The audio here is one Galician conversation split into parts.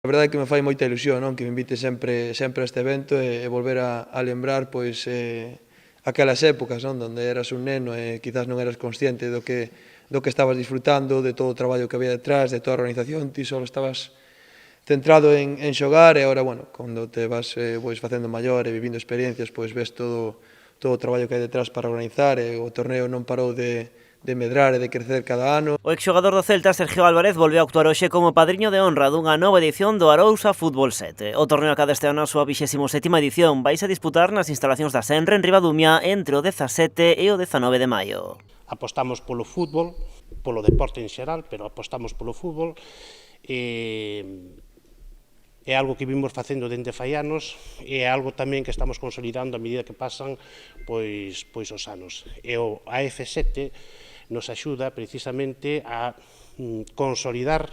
A verdade é que me fai moita ilusión, non? Que me invite sempre a este evento e volver a lembrar pois aquelas épocas, non? Donde eras un neno e quizás non eras consciente do que estabas disfrutando, de todo o traballo que había detrás, de toda a organización, ti só estabas centrado en xogar e agora, bueno, cando te vas pois facendo maior e vivindo experiencias, pois ves todo o traballo que hai detrás para organizar e o torneo non parou de medrar e de crecer cada ano. O exxogador do Celta, Sergio Álvarez, volveu a actuar hoxe como padriño de honra dunha nova edición do Arousa Fútbol 7. O torneo acada este ano a súa 27ª edición. Vais a disputar nas instalacións da Senre en Ribadumia entre o 17 e o 19 de maio. Apostamos polo fútbol, polo deporte en xeral, pero apostamos polo fútbol. É algo que vimos facendo dende fai anos e é algo tamén que estamos consolidando a medida que pasan pois os anos. E o AF7 nos axuda precisamente a consolidar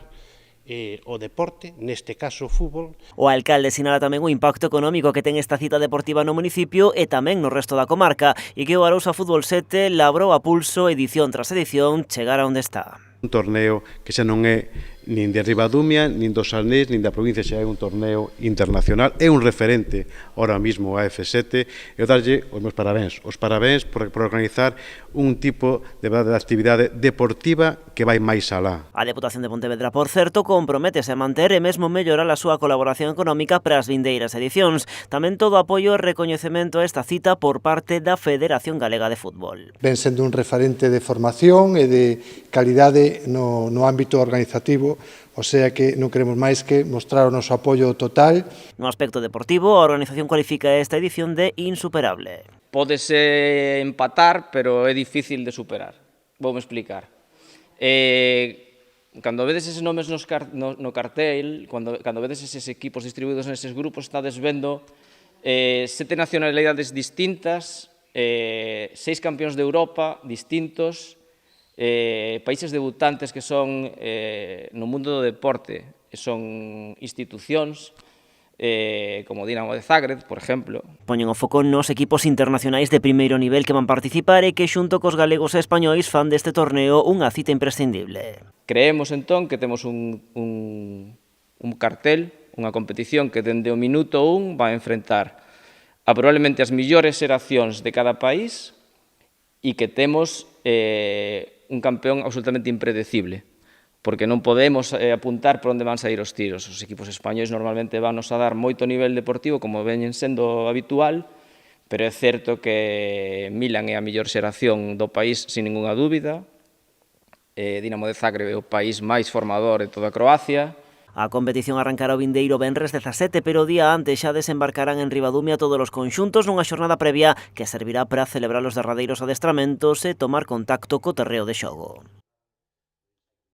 o deporte, neste caso o fútbol. O alcalde sinala tamén o impacto económico que ten esta cita deportiva no municipio e tamén no resto da comarca e que o Arousa Fútbol 7 labrou a pulso edición tras edición chegar a onde está. Un torneo que xa non é nin de Ribadumia, nin do Salnés, nin da provincia, xa é un torneo internacional, é un referente ahora mismo a F7 e o darlle os meus parabéns. Os parabéns por organizar un tipo de actividade deportiva que vai máis alá. A Deputación de Pontevedra, por certo, comprométese a manter e mesmo mellorar a súa colaboración económica para as vindeiras edicións. Tamén todo apoio e recoñecemento a esta cita por parte da Federación Galega de Fútbol. Ven sendo un referente de formación e de calidade no ámbito organizativo, o sea que non queremos máis que mostrar o noso apoio total. No aspecto deportivo, a organización cualifica esta edición de insuperable. Pódese empatar, pero é difícil de superar. Voume explicar. Cando vedes eses nomes no cartel, cando vedes eses equipos distribuídos neses grupos, estades vendo 7 nacionalidades distintas, 6 campións de Europa distintos, países debutantes que son no mundo do deporte, son institucións como Dinamo de Zagreb, por exemplo. Poñen o foco nos equipos internacionais de primeiro nivel que van participar e que xunto cos galegos e españois fan deste torneo unha cita imprescindible. Creemos entón que temos un cartel, unha competición que dende o minuto 1 vai enfrentar a probablemente as millores xeracións de cada país e que temos un campeón absolutamente impredecible, porque non podemos apuntar por onde van sair os tiros. Os equipos españois normalmente vannos a dar moito nivel deportivo, como veñen sendo habitual, pero é certo que Milan é a mellor xeración do país, sin ninguna dúbida. Dinamo de Zagreb é o país máis formador de toda Croacia. A competición arrancará o vindeiro venres 17, pero o día antes xa desembarcarán en Ribadumia todos os conxuntos nunha xornada previa que servirá para celebrar os derradeiros adestramentos e tomar contacto co terreo de xogo.